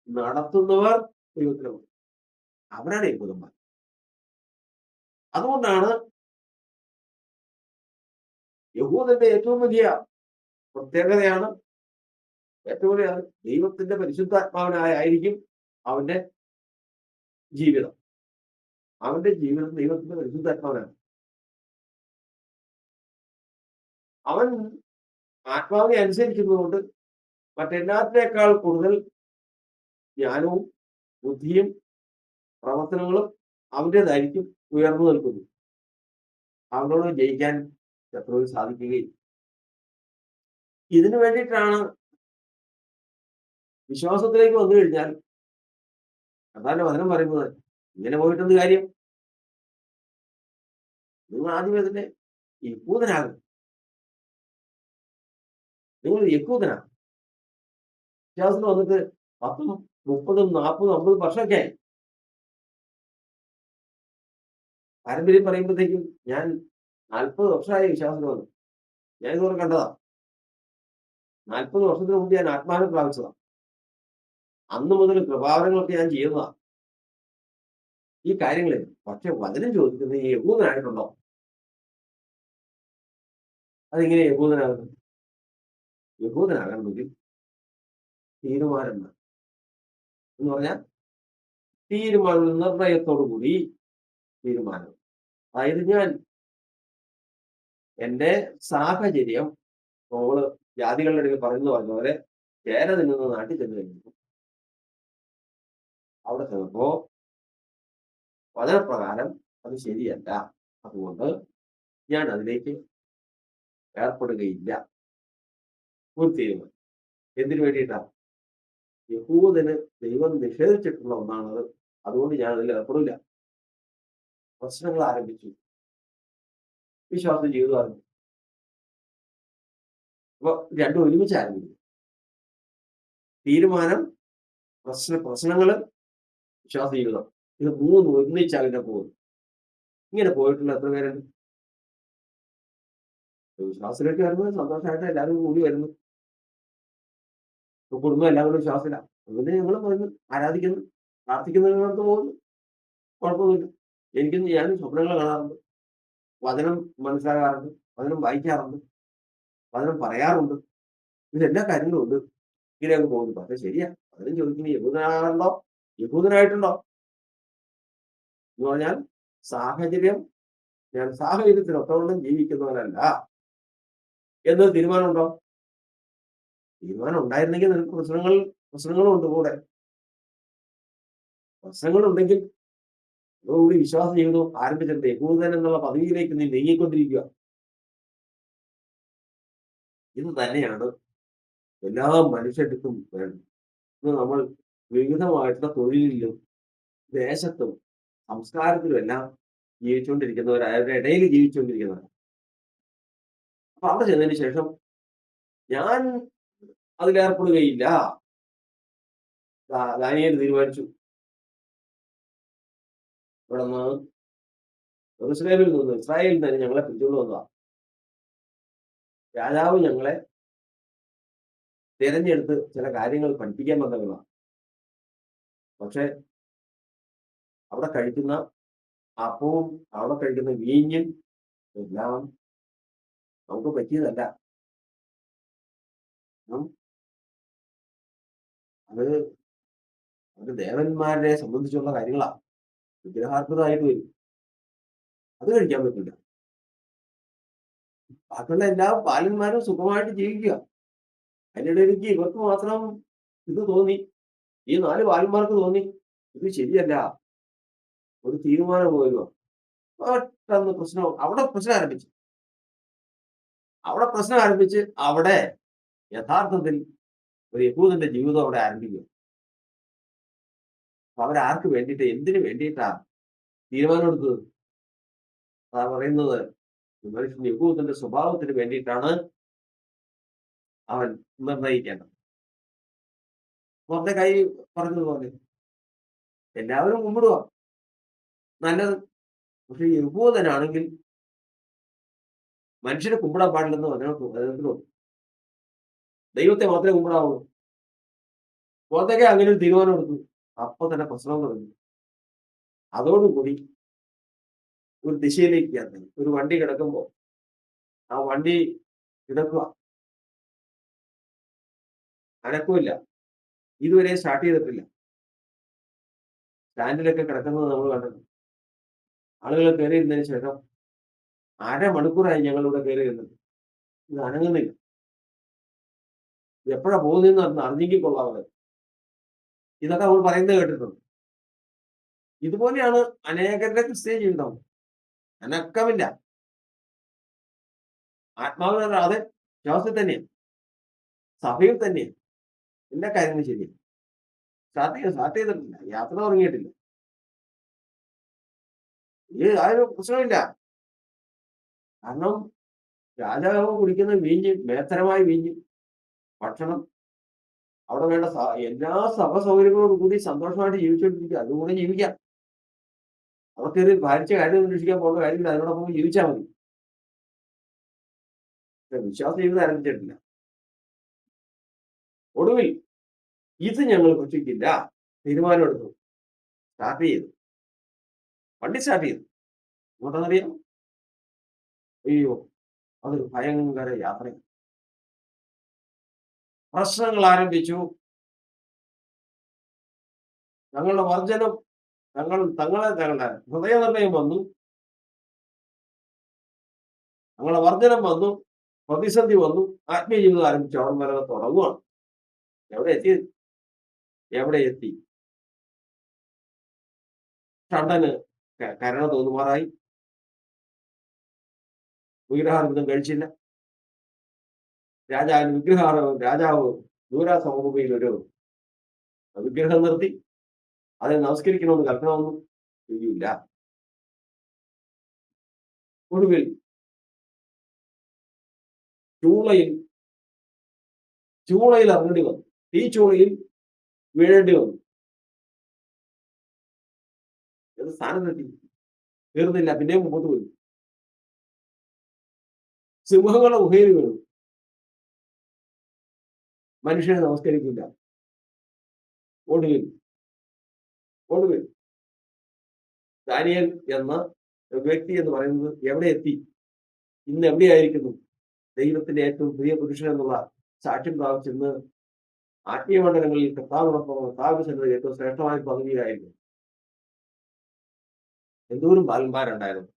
S1: നടത്തുന്നവർ ദൈവത്തിന്റെ മക്കൾ. അവരാണ് യഹൂദന്മാർ. അതുകൊണ്ടാണ് യഹൂദന്റെ ഏറ്റവും വലിയ പ്രത്യേകതയാണ്, ഏറ്റവും വലിയ ദൈവത്തിന്റെ പരിശുദ്ധാത്മാവിനായിരിക്കും അവന്റെ ജീവിതം. അവന്റെ ജീവിതം ദൈവത്തിന്റെ പരിശുദ്ധാത്മാവിനാണ്. അവൻ ആത്മാവിനെ അനുസരിക്കുന്നതുകൊണ്ട് മറ്റെല്ലാത്തിനേക്കാൾ കൂടുതൽ ജ്ഞാനവും ബുദ്ധിയും പ്രവർത്തനങ്ങളും അവൻ്റെതായിരിക്കും ഉയർന്നു നിൽക്കുന്നു. അവനോട് ജയിക്കാൻ ശത്രുവിന് സാധിക്കുകയും. ഇതിനു വേണ്ടിയിട്ടാണ് വിശ്വാസത്തിലേക്ക് വന്നു കഴിഞ്ഞാൽ അതാണ് വചനം പറയുന്നത്, ഇങ്ങനെ പോയിട്ടെന്ത് കാര്യം? നിങ്ങൾ ആദ്യമേ തന്നെ യഹൂദനാകും. നിങ്ങൾ യഹൂദനാണ്. വിശ്വാസത്തിൽ വന്നിട്ട് 10, 30, 40, 50 വർഷമൊക്കെ ആയി. പാരമ്പര്യം പറയുമ്പോഴത്തേക്കും ഞാൻ 40 വർഷമായി വിശ്വാസത്തിൽ വന്നു. ഞാൻ ഇതുവരെ കണ്ടതാ. 40 വർഷത്തിന് മുമ്പ് ഞാൻ ആത്മാവിനെ പ്രാപിച്ചതാണ്. അന്ന് മുതൽ കൃപാവരങ്ങളൊക്കെ ഞാൻ ചെയ്യുന്നതാ ഈ കാര്യങ്ങളിൽ. പക്ഷെ വചനം ചോദിക്കുന്നത് ഈ യഹൂദനായിട്ടുണ്ടോ? അതെങ്ങനെ യഹൂദനാകുന്നത്? യഹൂദനാകണമെങ്കിൽ തീരുമാനം എന്ന് പറഞ്ഞാൽ നിർണയത്തോടു കൂടി തീരുമാനം. അതായത് ഞാൻ എന്റെ സാഹചര്യം, നമ്മള് ജാതികളുടെ ഇടയിൽ പറഞ്ഞ പോലെ ചേര തിന്നുന്ന നാട്ടിൽ ചെന്ന് കഴിഞ്ഞു. അവിടെ ചെന്നപ്പോ വചനപ്രകാരം അത് ശരിയല്ല, അതുകൊണ്ട് ഞാൻ അതിലേക്ക് ഏർപ്പെടുകയില്ല. ഒരു തീരുമാനം. എന്തിനു വേണ്ടിയിട്ടാണ്? യഹൂദന് ദൈവം നിഷേധിച്ചിട്ടുള്ള ഒന്നാണത്. അതുകൊണ്ട് ഞാൻ അതിൽ ഏർപ്പെടില്ല. പ്രശ്നങ്ങൾ ആരംഭിച്ചു. വിശ്വാസ ജീവിതം ആരംഭിച്ചു. അപ്പൊ രണ്ടും ഒരുമിച്ച് ആരംഭിക്കും. തീരുമാനം, പ്രശ്നങ്ങള്, വിശ്വാസ ജീവിതം. ഇത് മൂന്നും ഒന്നിച്ച് അതിനെ പോകുന്നു. ഇങ്ങനെ പോയിട്ടുള്ള എത്ര പേരുണ്ട്? വിശ്വാസത്തിലേക്ക് വരുമ്പോൾ സന്തോഷമായിട്ട് എല്ലാവരും കൂടി വരുന്നു. കുടുംബം എല്ലാം കൂടി വിശ്വാസത്തില്ല. അതുകൊണ്ട് ഞങ്ങൾ വരുന്നു, ആരാധിക്കുന്നു, പ്രാർത്ഥിക്കുന്നതിനടുത്ത് പോകുന്നു. കുഴപ്പമൊന്നുമില്ല. ഞാൻ സ്വപ്നങ്ങൾ കാണാറുണ്ട്, വചനം മനസ്സിലാകാറുണ്ട്, വചനം വായിക്കാറുണ്ട്, വചനം പറയാറുണ്ട്. ഇതെല്ലാ കാര്യങ്ങളും ഉണ്ട്. ഇങ്ങനെയൊക്കെ പോകുന്നു. പക്ഷെ ശരിയാ, വചനം ചോദിക്കുന്നത് യഹൂദനാണോ, യഹൂദനായിട്ടുണ്ടോ എന്ന് പറഞ്ഞാൽ ഞാൻ സാഹചര്യത്തിനൊത്തവണ്ണം ജീവിക്കുന്നവരല്ല എന്നൊരു തീരുമാനമുണ്ടോ? തീരുമാനം ഉണ്ടായിരുന്നെങ്കിൽ നിനക്ക് പ്രശ്നങ്ങളും ഉണ്ട് കൂടെ. പ്രശ്നങ്ങളുണ്ടെങ്കിൽ അതോടുകൂടി വിശ്വാസ ജീവിതം ആരംഭിച്ചിട്ടുണ്ട്. യഹൂദൻ എന്നുള്ള പദവിയിലേക്ക് നീ നീങ്ങിക്കൊണ്ടിരിക്കുക. ഇത് തന്നെയാണ് എല്ലാ മനുഷ്യർക്കും വേണ്ടത്. ഇന്ന് നമ്മൾ വിവിധമായിട്ടുള്ള തൊഴിലിലും ദേശത്തും സംസ്കാരത്തിലും എല്ലാം ജീവിച്ചുകൊണ്ടിരിക്കുന്നവരായ, അവരുടെ ഇടയിൽ ജീവിച്ചുകൊണ്ടിരിക്കുന്നവരാണ്. അപ്പൊ അവിടെ ചെന്നതിന് ശേഷം ഞാൻ അതിലേർപ്പെടുകയില്ല. ദാനിയേൽ തീരുമാനിച്ചു. ഇവിടെ നിന്ന് യെരൂശലേമിൽ നിന്ന്, ഇസ്രായേലിൽ നിന്ന് ഞങ്ങളെ പിടിച്ചുകൊണ്ട് വന്നതാ. രാജാവ് ഞങ്ങളെ തിരഞ്ഞെടുത്ത് ചില കാര്യങ്ങൾ പഠിപ്പിക്കാൻ വന്നവരാണ്. പക്ഷെ അവിടെ കഴിക്കുന്ന അപ്പവും അവിടെ കഴിക്കുന്ന വീഞ്ഞും എല്ലാം നമുക്ക് പറ്റിയതല്ല. അത് അത് ദേവന്മാരെ സംബന്ധിച്ചുള്ള കാര്യങ്ങളാ. വിഗ്രഹാർപ്പിതമായിട്ട് വരും. അത് കഴിക്കാൻ പറ്റില്ല. ബാക്കിയുള്ള എല്ലാ ബാലന്മാരും സുഖമായിട്ട് ജീവിക്കുക. അതിനിടയിലേക്ക് ഇവർക്ക് മാത്രം ഇത് തോന്നി. ഈ 4 ബാലന്മാർക്ക് തോന്നി ഇത് ശരിയല്ല. ഒരു തീരുമാനം പോയല്ലോ. പെട്ടെന്ന് പ്രശ്നം അവിടെ പ്രശ്നം ആരംഭിച്ചു. അവിടെ യഥാർത്ഥത്തിൽ ഒരു യഹൂദന്റെ ജീവിതം അവിടെ ആരംഭിക്കും. അപ്പൊ അവരാർക്ക് വേണ്ടിയിട്ട് എന്തിനു വേണ്ടിയിട്ടാ തീരുമാനമെടുത്തത്? അതാ പറയുന്നത് മനുഷ്യൻ യഹൂദന്റെ സ്വഭാവത്തിന് വേണ്ടിയിട്ടാണ് അവൻ നിർണയിക്കേണ്ടത്. മൊർദെഖായി പറഞ്ഞതുപോലെ എല്ലാവരും കുമ്പിടുക നല്ലത്. പക്ഷെ യഹൂദനാണെങ്കിൽ മനുഷ്യനെ കുമ്പിടാൻ പാടില്ലെന്ന് പറഞ്ഞു. ദൈവത്തെ മാത്രമേ കുമ്പിടാവുള്ളൂ. മൊർദെഖായി അങ്ങനെ ഒരു തീരുമാനം എടുത്തു. അപ്പൊ തന്നെ പ്രശ്നം തുടങ്ങി. അതോടുകൂടി ഒരു ദിശയിലേക്ക് ഇറങ്ങി. ഒരു വണ്ടി കിടക്കുമ്പോ ആ വണ്ടി കിടക്കുക, അനക്കമില്ല, ഇതുവരെ സ്റ്റാർട്ട് ചെയ്തിട്ടില്ല. സ്റ്റാൻഡിലൊക്കെ കിടക്കുന്നത് നമ്മൾ കണ്ടത്. ആളുകൾ കയറിയിരുന്നതിന് ശേഷം അരമണിക്കൂറായി ഞങ്ങളിവിടെ കയറിയിരുന്നത്. ഇത് അനങ്ങുന്നില്ല. ഇത് എപ്പോഴാ പോകുന്നതെന്ന് പറഞ്ഞ് അറിഞ്ഞെങ്കിൽ കൊള്ളാവുന്നത്. ഇതൊക്കെ നമ്മൾ പറയുന്നത് കേട്ടിട്ടുണ്ട്. ഇതുപോലെയാണ് അനേകരുടെ ക്രിസ്ത്യൻ ജീവിതം. അനക്കമില്ല. ആത്മാവിനല്ലാതെ വിശ്വാസത്തിൽ തന്നെയാണ്, സഭയിൽ തന്നെയാണ് എല്ലാ കാര്യങ്ങളും ശരിയാണ്. സ്റ്റാർട്ട് ചെയ്തിട്ടില്ല, യാത്ര തുടങ്ങിയിട്ടില്ല. ആ ഒരു പ്രശ്നമില്ല. കാരണം രാജാവ് കുടിക്കുന്ന വീഞ്ഞ്, മേത്തരമായ വീഞ്ഞ്, ഭക്ഷണം, അവിടെ വേണ്ട എല്ലാ സഭ സൗകര്യങ്ങളോടും കൂടി സന്തോഷമായിട്ട് ജീവിച്ചുകൊണ്ടിരിക്കുക. അതുകൂടെ ജീവിക്കാം. അവർക്കൊരു ഭാരിച്ച കാര്യം അന്വേഷിക്കാൻ പോകുന്ന കാര്യമില്ല. അതിനോടൊപ്പം ജീവിച്ചാൽ മതി. വിശ്വാസ ജീവിതം ആരംഭിച്ചിട്ടില്ല. ഒടുവിൽ ഇത് ഞങ്ങൾ ഭക്ഷിക്കില്ല തീരുമാനമെടുത്തു. സ്റ്റാർട്ട് ചെയ്തു, വണ്ടി സ്റ്റാർട്ട് ചെയ്തു. എങ്ങോട്ടാണെന്നറിയാം? അയ്യോ, അതൊരു ഭയങ്കര യാത്രയാണ്. പ്രശ്നങ്ങൾ ആരംഭിച്ചു. ഞങ്ങളുടെ വർജനം, തങ്ങളുടെ ഹൃദയനിർണയം വന്നു. ഞങ്ങളുടെ വർജനം വന്നു, പ്രതിസന്ധി വന്നു, ആത്മീയ ജീവിതം ആരംഭിച്ചു. അവിടെ വരെ തുടങ്ങുകയാണ്. എവിടെ എത്തി? ഷണ്ടന് കരുണ തോന്നുമാറായി. വിഗ്രഹാർപ്പിതം കഴിച്ചില്ല. രാജാവ് ദൂരാസമഭൂമിയിൽ ഒരു വിഗ്രഹം നിർത്തി. അതിനെ നമസ്കരിക്കണമെന്ന് കൽപ്പന വന്നു. ചെയ്യില്ല. ഒടുവിൽ ചൂളയിൽ ഇറങ്ങേണ്ടി വന്നു. ഈ ചൂളയിൽ വീഴേണ്ടി വന്നു. ഏത് സ്ഥാനത്തെത്തി? തീർന്നില്ല, പിന്നെയും മുമ്പോട്ട് പോയി. സിംഹങ്ങളുടെ ഗുഹയിൽ വീണു. മനുഷ്യനെ നമസ്കരിക്കില്ല. ഒടുവിൽ ദാനിയേൽ എന്ന വ്യക്തി എന്ന് പറയുന്നത് എവിടെ എത്തി? ഇന്ന് എവിടെയായിരിക്കുന്നു? ദൈവത്തിന്റെ ഏറ്റവും പ്രിയ പുരുഷൻ എന്നുള്ള സാക്ഷ്യം പ്രാപിച്ചെന്ന് ആത്മീയ മണ്ഡലങ്ങളിൽ കർത്താവ് ചെന്നത് ഏറ്റവും ശ്രേഷ്ഠമായ പദവിയിലായിരുന്നു. എന്തോരം ബാലന്മാരുണ്ടായിരുന്നു.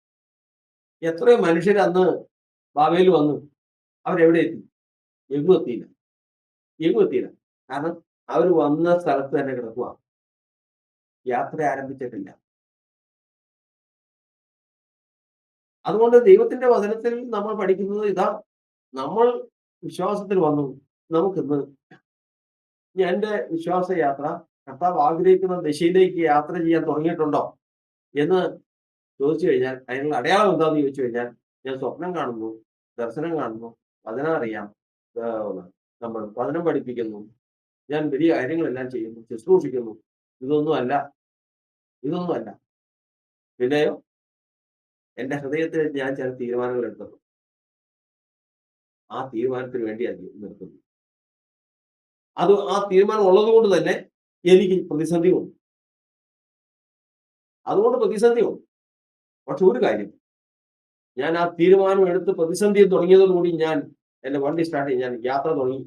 S1: എത്രയോ മനുഷ്യർ അന്ന് ബാബയിൽ വന്നു. അവരെവിടെ എത്തി? എങ്ങും എത്തിയില്ല. കാരണം അവർ വന്ന സ്ഥലത്ത് തന്നെ കിടക്കുക. യാത്ര ആരംഭിച്ചിട്ടില്ല. അതുകൊണ്ട് ദൈവത്തിന്റെ വചനത്തിൽ നമ്മൾ പഠിക്കുന്നത് ഇതാ. നമ്മൾ വിശ്വാസത്തിൽ വന്നു. നമുക്കിന്ന് എന്റെ വിശ്വാസ യാത്ര കർത്താവ് ആഗ്രഹിക്കുന്ന ദിശയിലേക്ക് യാത്ര ചെയ്യാൻ തുടങ്ങിയിട്ടുണ്ടോ എന്ന് ചോദിച്ചു കഴിഞ്ഞാൽ അതിനുള്ള അടയാളം എന്താന്ന് ചോദിച്ചു കഴിഞ്ഞാൽ, ഞാൻ സ്വപ്നം കാണുന്നു, ദർശനം കാണുന്നു, വചനം അറിയാം, നമ്മൾ വചനം പഠിപ്പിക്കുന്നു, ഞാൻ വലിയ കാര്യങ്ങളെല്ലാം ചെയ്യുന്നു, ശുശ്രൂഷിക്കുന്നു. ഇതൊന്നും അല്ല. പിന്നെയോ എന്റെ ഹൃദയത്തിൽ ഞാൻ ചില തീരുമാനങ്ങൾ എടുക്കുന്നു. ആ തീരുമാനത്തിന് വേണ്ടിയാണ് നിർത്തുന്നത്. ആ തീരുമാനം ഉള്ളത് കൊണ്ട് തന്നെ എനിക്ക് പ്രതിസന്ധി ഉണ്ട്. പക്ഷെ ഒരു കാര്യം, ഞാൻ ആ തീരുമാനം എടുത്ത് പ്രതിസന്ധി തുടങ്ങിയതോടുകൂടി ഞാൻ എന്റെ വണ്ടി സ്റ്റാർട്ട് ചെയ്ത് ഞാൻ യാത്ര തുടങ്ങി.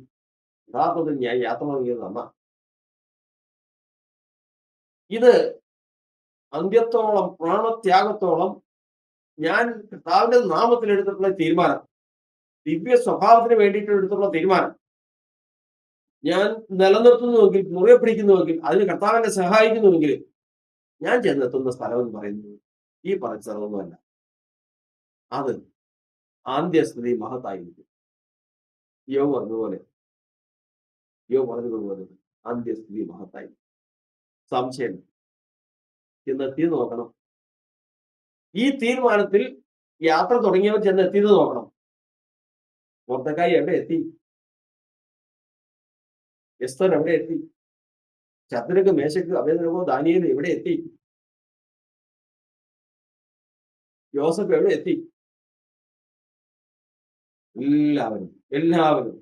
S1: യഥാർത്ഥത്തിൽ ഞാൻ യാത്ര തുടങ്ങിയത് ഇത് അന്ത്യത്തോളം, പ്രാണത്യാഗത്തോളം ഞാൻ കർത്താവിന്റെ നാമത്തിൽ എടുത്തിട്ടുള്ള തീരുമാനം, ദിവ്യ സ്വഭാവത്തിന് വേണ്ടിയിട്ട് എടുത്തിട്ടുള്ള തീരുമാനം ഞാൻ നിലനിർത്തുന്നുവെങ്കിൽ, മുറുകെ പിടിക്കുന്നുവെങ്കിൽ, അതിന് കർത്താവിനെ സഹായിക്കുന്നുവെങ്കിൽ, ഞാൻ ചെന്നെത്തുന്ന സ്ഥലം എന്ന് പറയുന്നത് ഈ പറഞ്ഞ സ്ഥലമൊന്നുമല്ല. അത് ആന്ത്യസ്ഥിതി മഹത്തായിരിക്കും. യോ പറഞ്ഞതുപോലെ ആന്ത്യസ്ഥിതി മഹത്തായി. സംശയം ചെന്നെത്തി നോക്കണം. ഈ തീരുമാനത്തിൽ യാത്ര തുടങ്ങിയവർ ചെന്നെത്തിയത് നോക്കണം. മൊർദെഖായി എവിടെ എത്തി? എസ്തർ എവിടെ എത്തി? ശദ്രക്ക്, മേശക്ക്, അബേദ്നെഗോ, ദാനിയേൽ എവിടെ എത്തി? യോസഫ് എവിടെ എത്തി? എല്ലാവരും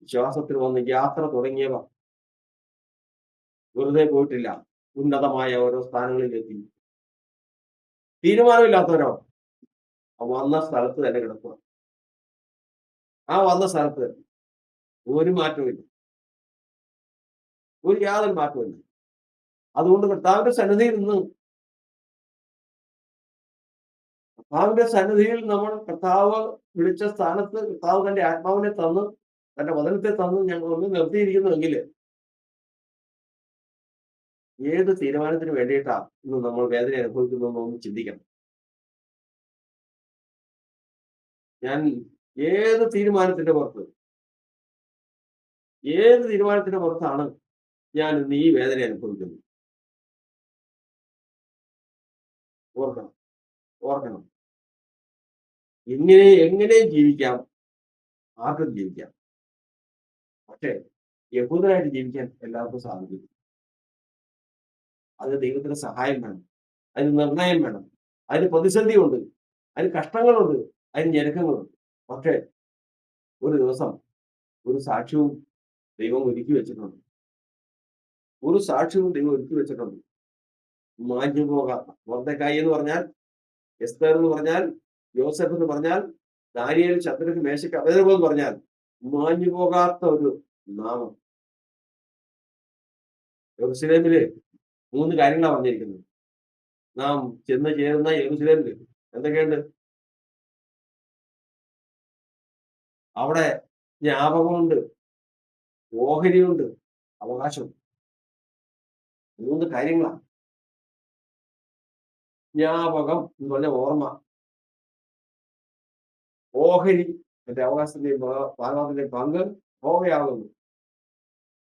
S1: വിശ്വാസത്തിൽ വന്ന് യാത്ര തുടങ്ങിയവ വെറുതെ പോയിട്ടില്ല. ഉന്നതമായ ഓരോ സ്ഥാനങ്ങളിലെത്തി. തീരുമാനമില്ലാത്തവരോ വന്ന സ്ഥലത്ത് തന്നെ കിടക്കുക. ആ വന്ന സ്ഥലത്ത് ഒരു മാറ്റമില്ല, യാതൊരു മാറ്റമില്ല. അതുകൊണ്ട് കർത്താവിന്റെ സന്നിധിയിൽ നമ്മൾ കർത്താവ് വിളിച്ച സ്ഥാനത്ത് കർത്താവ് തന്റെ ആത്മാവിനെ തന്ന്, തന്റെ വചനത്തെ തന്ന് ഞങ്ങൾ ഒന്ന് നിർത്തിയിരിക്കുന്നുവെങ്കിൽ ഏത് തീരുമാനത്തിന് വേണ്ടിയിട്ടാ ഇന്ന് നമ്മൾ വേദന അനുഭവിക്കുന്നതെന്ന് ഒന്ന് ചിന്തിക്കണം. ഞാൻ ഏത് തീരുമാനത്തിന്റെ പുറത്താണ് ഞാൻ ഇന്ന് ഈ വേദന അനുഭവിക്കുന്നത്? ഓർക്കണം. എങ്ങനെയും ജീവിക്കാം, ആർക്കും ജീവിക്കാം. പക്ഷേ യഹൂദനായിട്ട് ജീവിക്കാൻ എല്ലാവർക്കും സാധിക്കും. അത് ദൈവത്തിന്റെ സഹായം വേണം, അതിന് നിർണയം വേണം, അതിന് പ്രതിസന്ധിയുണ്ട്, അതിന് കഷ്ടങ്ങളുണ്ട്, അതിന് ഞെരുക്കങ്ങളുണ്ട്. പക്ഷേ ഒരു ദിവസം ഒരു സാക്ഷ്യവും ദൈവം ഒരുക്കി വെച്ചിട്ടുണ്ട്. മാഞ്ഞു പോകാത്ത മൊർദെഖായി എന്ന് പറഞ്ഞാൽ, എസ്തർ എന്ന് പറഞ്ഞാൽ, യോസഫ് എന്ന് പറഞ്ഞാൽ, ദാനിയേൽ, ശദ്രക്ക്, മേശക്ക്, അബേദ്നെഗോ എന്ന് പറഞ്ഞാൽ മാഞ്ഞു പോകാത്ത ഒരു നാമം. യെരൂശലേമില് 3 കാര്യങ്ങളാണ് പറഞ്ഞിരിക്കുന്നത്. നാം ചെന്ന് ചേരുന്ന യെരൂശലേമില് എന്തൊക്കെയുണ്ട്? അവിടെ ജ്ഞാപകമുണ്ട്, ഓഹരിയുണ്ട്, അവകാശം. 3 കാര്യങ്ങളാണ്. ജ്ഞാപകം എന്ന് പറഞ്ഞ ഓർമ്മ, ഓഹരി എന്റെ അവകാശത്തിന്റെയും പാർവത്തിന്റെയും പങ്ക് ഓഹരിയാകുന്നു,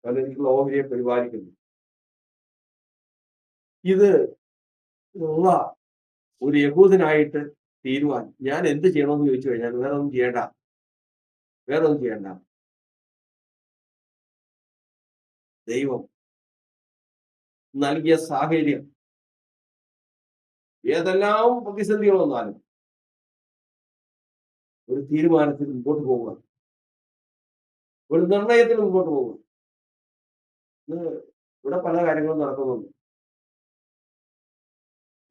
S1: എനിക്കുള്ള ഓഹരിയെ പരിപാലിക്കുന്നു. ഇത് ഉള്ള ഒരു യഹൂദനായിട്ട് തീരുവാൻ ഞാൻ എന്ത് ചെയ്യണമെന്ന് ചോദിച്ചു കഴിഞ്ഞാൽ വേറെ ഒന്നും ചെയ്യണ്ട. ദൈവം നൽകിയ സാഹചര്യം ഏതെല്ലാം പ്രതിസന്ധികൾ വന്നാലും ഒരു തീരുമാനത്തിൽ മുമ്പോട്ട് പോവുക, ഒരു നിർണയത്തിൽ മുമ്പോട്ട് പോവുക. ഇവിടെ പല കാര്യങ്ങളും നടക്കുന്നുണ്ട്.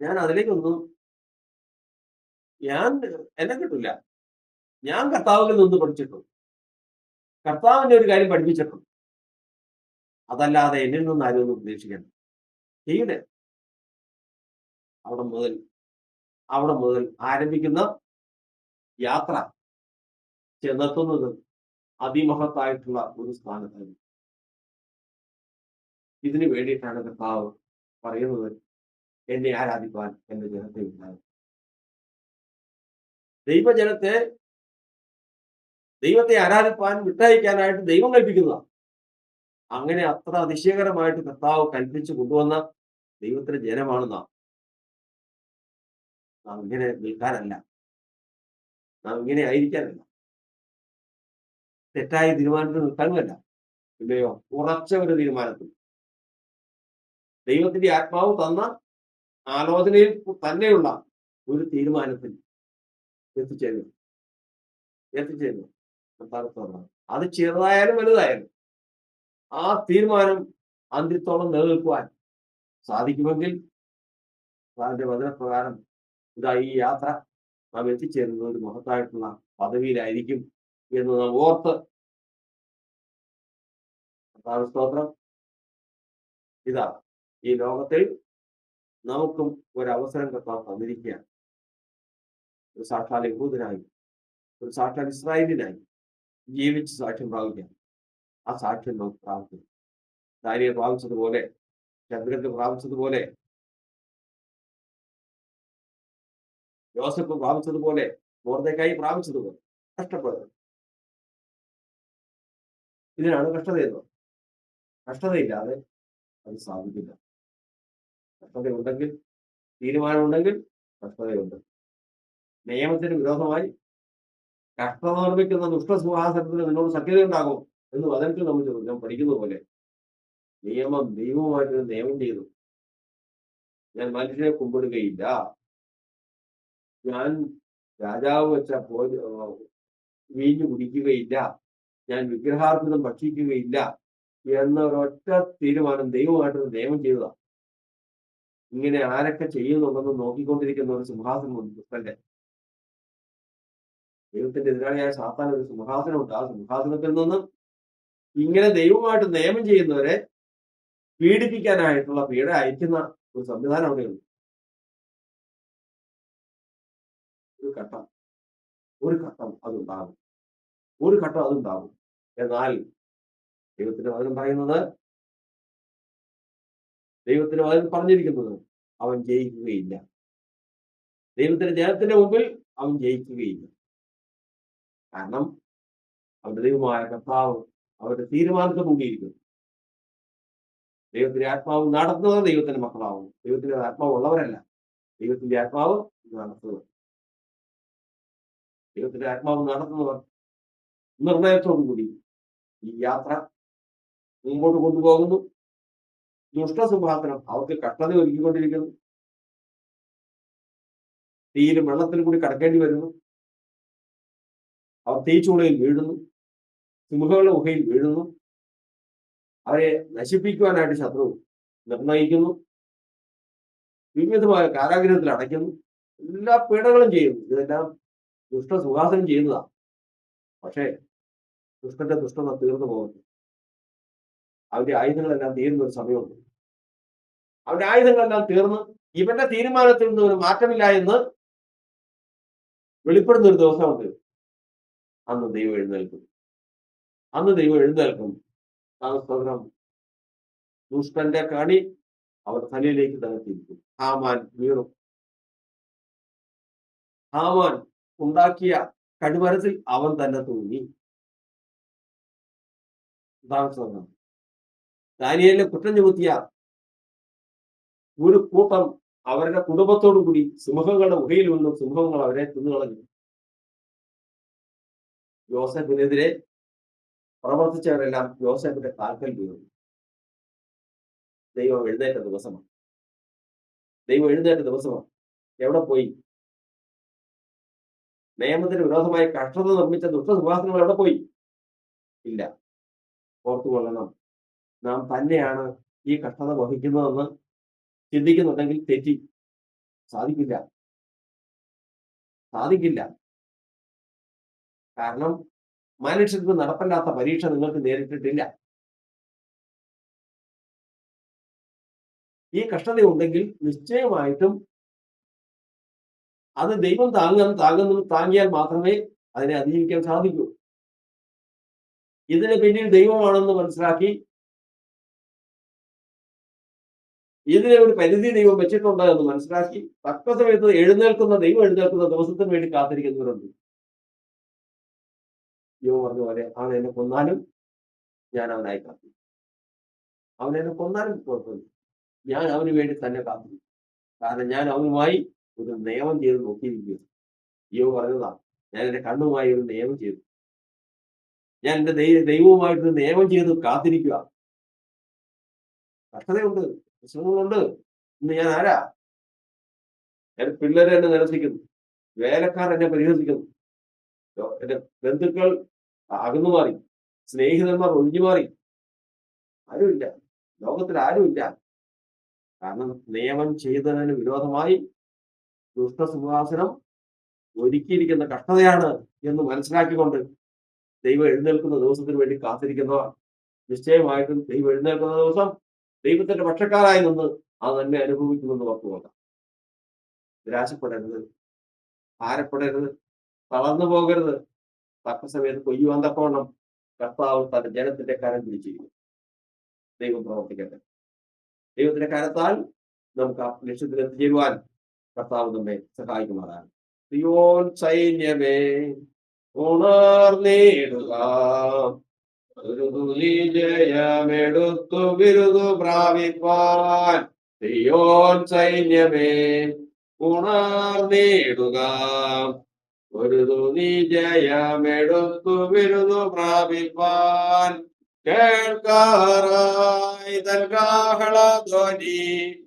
S1: ഞാൻ അതിലേക്കൊന്നും എന്നെ കിട്ടില്ല. ഞാൻ കർത്താവിൽ നിന്ന് പഠിച്ചിട്ടുണ്ട്, കർത്താവിന്റെ ഒരു കാര്യം പഠിപ്പിച്ചിട്ടുണ്ട്. അതല്ലാതെ എന്നിൽ നിന്ന് ആരും ഒന്നും പ്രതീക്ഷിക്കണം. ചെയ്യട്ടെ. അവിടെ മുതൽ ആരംഭിക്കുന്ന യാത്ര ചെന്നെത്തുന്നത് അതിമഹത്തായിട്ടുള്ള ഒരു സ്ഥാനത്താണ്. ഇതിനു വേണ്ടിയിട്ടാണ് കർത്താവ് പറയുന്നത്, എന്നെ ആരാധിക്കാൻ എന്റെ ജനത്തെ ഉണ്ടാകും. ദൈവത്തെ ആരാധിപ്പാൻ വിട്ടയക്കാനായിട്ട് ദൈവം കൽപ്പിക്കുന്നതാണ്. അങ്ങനെ അത്ര അതിശയകരമായിട്ട് കർത്താവ് കൽപ്പിച്ചു കൊണ്ടുവന്ന ദൈവത്തിന്റെ ജനമാണ് നാം. ഇങ്ങനെ നിൽക്കാനല്ല, നാം ഇങ്ങനെ ആയിരിക്കാനല്ല, തെറ്റായ തീരുമാനത്തിൽ നിൽക്കാനുമല്ല. ഇല്ലയോ, ഉറച്ച ഒരു തീരുമാനത്തിൽ, ദൈവത്തിന്റെ ആത്മാവ് തന്ന ആലോചനയിൽ തന്നെയുള്ള ഒരു തീരുമാനത്തിൽ എത്തിച്ചേരുന്നു. അത് ചെറുതായാലും വലുതായാലും ആ തീരുമാനം അന്ത്യത്തോളം നിലനിൽക്കുവാൻ സാധിക്കുമെങ്കിൽ അതിന്റെ വചനപ്രകാരം ഈ യാത്ര നാം എത്തിച്ചേരുന്നത് ഒരു മഹത്തായിട്ടുള്ള പദവിയിലായിരിക്കും എന്ന് നാം ഓർത്ത് സ്തോത്രം. ഇതാ ഈ ലോകത്തിൽ നമുക്കും ഒരവസരം കർത്താവ് തന്നിരിക്കുകയാണ്. ഒരു സാക്ഷാൽ യഹൂദനായി, ഒരു സാക്ഷാൽ ഇസ്രായേലിനായി ജീവിച്ച് സാക്ഷ്യം പ്രാപിക്കാം. ആ സാക്ഷ്യം നമുക്ക് പ്രാപിക്കും. ദാനിയേൽ പ്രാപിച്ചതുപോലെ, ശദ്രക്ക് പ്രാപിച്ചതുപോലെ, യോസഫ് പ്രാപിച്ചതുപോലെ, മൊർദെഖായി പ്രാപിച്ചതുപോലെ കഷ്ടപ്പെടുന്നത്. ഇതിനാണ് കഷ്ടതയെന്നത്. കഷ്ടതയില്ലാതെ അത് സാധിക്കില്ല. കഷ്ടതയുണ്ടെങ്കിൽ, തീരുമാനമുണ്ടെങ്കിൽ കഷ്ടതയുണ്ട്. നിയമത്തിന് വിരോധമായി കഷ്ടത നിർമ്മിക്കുന്ന ദുഷ്ടസിംഹാസനത്തിന് നിന്നോട് സഖ്യതയുണ്ടാകും എന്ന് വചനത്തിൽ നമ്മൾ പഠിക്കുന്ന പോലെ നിയമം ദൈവവുമായിട്ട് നിയമം ചെയ്തു. ഞാൻ മനുഷ്യനെ കുമ്പിടുകയില്ല, ഞാൻ രാജാവ് വെച്ച വീഞ്ഞു കുടിക്കുകയില്ല, ഞാൻ വിഗ്രഹാർപ്പിതം ഭക്ഷിക്കുകയില്ല എന്നൊരൊറ്റ തീരുമാനം ദൈവമായിട്ട് നിയമം ചെയ്തതാണ്. ഇങ്ങനെ ആരൊക്കെ ചെയ്യുന്നുണ്ടെന്ന് നോക്കിക്കൊണ്ടിരിക്കുന്ന ഒരു സിംഹാസനമുണ്ട് ദുഷ്ടന്റെ. ദൈവത്തിന്റെ എതിരാളിയായ സാത്താൻ ഒരു സിംഹാസനമുണ്ട്. ആ സിംഹാസനത്തിൽ നിന്ന് ഇങ്ങനെ ദൈവമായിട്ട് നിയമം ചെയ്യുന്നവരെ പീഡിപ്പിക്കാനായിട്ടുള്ള പീഡ അയക്കുന്ന ഒരു സംവിധാനം അവിടെയുണ്ട്. ഒരു ഘട്ടം അതുണ്ടാകും. എന്നാൽ ദൈവത്തിന്റെ വചനം പറയുന്നത്, ദൈവത്തിന്റെ വചനം പറഞ്ഞിരിക്കുന്നത് അവൻ ജയിക്കുകയില്ല. ദൈവത്തിന്റെ ജനത്തിന്റെ മുമ്പിൽ അവൻ ജയിക്കുകയില്ല. കാരണം അവന്റെ ദൈവമായ കർത്താവ് അവരുടെ തീരുമാനത്തെ മുങ്ങിയിരിക്കുന്നു. ദൈവത്തിന്റെ ആത്മാവ് നടത്തുന്നവർ ദൈവത്തിന്റെ മക്കളാവുന്നു. ദൈവത്തിന്റെ ആത്മാവ് ഉള്ളവരല്ല, ദൈവത്തിന്റെ ആത്മാവ് നടത്തുന്നവർ. ദൈവത്തിന്റെ ആത്മാവ് നടത്തുന്നവർ നിർണയത്തോടുകൂടി ഈ യാത്ര മുമ്പോട്ട് കൊണ്ടുപോകുന്നു. ദുഷ്ടസിംഹാസനം അവർക്ക് കഷ്ടത ഒരുക്കിക്കൊണ്ടിരിക്കുന്നു. തീയിലും വെള്ളത്തിലും കൂടി കടക്കേണ്ടി വരുന്നു. അവർ തീച്ചൂളയിൽ വീഴുന്നു, സിംഹങ്ങളുടെ ഗുഹയിൽ വീഴുന്നു. അവരെ നശിപ്പിക്കുവാനായിട്ട് ശത്രു നിർണയിക്കുന്നു. വിവിധമായ കാരാഗ്രഹത്തിൽ അടയ്ക്കുന്നു. എല്ലാ പീഡകളും ചെയ്യുന്നു. ഇതെല്ലാം ദുഷ്ടസിംഹാസനം ചെയ്യുന്നതാണ്. പക്ഷേ ദുഷ്ടന്റെ ദുഷ്ടത തീർന്നു പോകുന്നു. അവന്റെ ആയുധങ്ങളെല്ലാം തീരുന്ന ഒരു സമയമുണ്ട്. അവന്റെ ആയുധങ്ങളെല്ലാം തീർന്ന് ഇവന്റെ തീരുമാനത്തിൽ നിന്ന് ഒരു മാറ്റമില്ല എന്ന് വെളിപ്പെടുന്ന ഒരു ദിവസമുണ്ട്. അന്ന് ദൈവം എഴുന്നേൽക്കും. സ്തോത്രം. ദുഷ്ടന്റെ കണി അവർ തലയിലേക്ക് തകർത്തിരിക്കും. ഹാമാൻ വീണു. ഹാമാൻ ഉണ്ടാക്കിയ കടിമരത്തിൽ അവൻ തന്നെ തൂങ്ങി. ദാനിയേലിനെ കുറ്റം ചുമത്തിയ ഒരു കൂട്ടം അവരുടെ കുടുംബത്തോടു കൂടി സിംഹങ്ങളുടെ ഗുഹയിൽ നിന്നും സിംഹങ്ങൾ അവരെ തിന്നുകളഞ്ഞു. യോസഫിനെതിരെ പ്രവർത്തിച്ചവരെല്ലാം യോസഫിന്റെ കാൽക്കൽ വീണു. ദൈവം എഴുന്നേറ്റ ദിവസമാണ്. എവിടെ പോയി? നിയമത്തിന് വിരോധമായി കഷ്ടത നിർമ്മിച്ച ദുഷ്ടസിംഹാസനങ്ങൾ എവിടെ പോയി? ഇല്ല. ഓർത്തുകൊള്ളണം, നാം തന്നെയാണ് ഈ കഷ്ടത വഹിക്കുന്നതെന്ന് ചിന്തിക്കുന്നുണ്ടെങ്കിൽ തെറ്റി. സാധിക്കില്ല. കാരണം മനുഷ്യർക്ക് നടപ്പില്ലാത്ത പരീക്ഷ നിങ്ങൾക്ക് നേരിട്ടിട്ടില്ല. ഈ കഷ്ടതയുണ്ടെങ്കിൽ നിശ്ചയമായിട്ടും അത് ദൈവം താങ്ങിയാൽ മാത്രമേ അതിനെ അതിജീവിക്കാൻ സാധിക്കൂ. ഇതിന് പിന്നിൽ ദൈവമാണെന്ന് മനസ്സിലാക്കി ഇതിനെ ഒരു പരിധി ദൈവം വെച്ചിട്ടുണ്ട് എന്ന് മനസ്സിലാക്കി തക്ക സമയത്ത് ദൈവം എഴുന്നേൽക്കുന്ന ദിവസത്തിന് വേണ്ടി കാത്തിരിക്കുന്നവരുണ്ട്. യോ പറഞ്ഞ പോലെ അവൻ എന്നെ കൊന്നാലും ഞാൻ അവനായി കാത്തിരിക്കും. അവനെന്നെ കൊന്നാലും കുഴപ്പമില്ല, ഞാൻ അവന് വേണ്ടി തന്നെ കാത്തിരിക്കും. കാരണം ഞാൻ അവനുമായി ഒരു നിയമം ചെയ്ത് നോക്കിയിരിക്കുക. യോ പറഞ്ഞതാ, ഞാൻ എന്റെ കണ്ണുമായി ഒരു നിയമം ചെയ്തു. ഞാൻ എന്റെ ദൈവവുമായിട്ട് നിയമം ചെയ്ത് കാത്തിരിക്കുക. കഷ്ടതയുണ്ട്, പ്രശ്നങ്ങളുണ്ട്. ഇന്ന് ഞാൻ ആരാ? എന്റെ പിള്ളേരെ എന്നെ നിരസിക്കുന്നു, വേലക്കാർ എന്നെ പരിഹസിക്കുന്നു, എന്റെ ബന്ധുക്കൾ അകന്നു മാറി, സ്നേഹിതന്മാർ ഒഴിഞ്ഞു മാറി. ആരുമില്ല, ലോകത്തിൽ ആരുമില്ല. കാരണം നിയമം ചെയ്തതിന് വിരോധമായി ദുഷ്ടസിംഹാസനം ഒരുക്കിയിരിക്കുന്ന കഷ്ടതയാണ് എന്ന് മനസ്സിലാക്കിക്കൊണ്ട് ദൈവം എഴുന്നേൽക്കുന്ന ദിവസത്തിന് വേണ്ടി കാത്തിരിക്കുന്നവർ നിശ്ചയമായിട്ടും ദൈവം എഴുന്നേൽക്കുന്ന ദിവസം ദൈവത്തിന്റെ പക്ഷക്കാരായി നിന്ന് ആ നന്മ അനുഭവിക്കുമെന്ന് ഓർത്തുകൊള്ളാം. നിരാശപ്പെടരുത്, ഭാരപ്പെടരുത്, തളർന്നു പോകരുത്. തക്ക സമയത്ത് കൊയ്യുവാൻ തക്കവണ്ണം കർത്താവ് തന്റെ ജനത്തിന്റെ കരം പിടിച്ചിരിക്കും. ദൈവം പ്രവർത്തിക്കട്ടെ. ദൈവത്തിന്റെ കരത്താൽ നമുക്ക് ആ ലക്ഷ്യത്തിൽ എത്തിച്ചേരുവാൻ കർത്താവ് നമ്മെ സഹായിക്കുമാറാണ്. സിയോൻ സൈന്യമേ ഉണർന്നിടുക, ഒരു തുലി ജയമെടുത്തു ബിരുദു പ്രാപിപ്പാൻ. സിയോൻ സൈന്യമേ ഉണർന്നിടുക, ഒരു തുലി ജയമെടുത്തു ബിരുദു പ്രാപിപ്പാൻ. കേൾക്കാറായി തൻ കാഹളധ്വനി,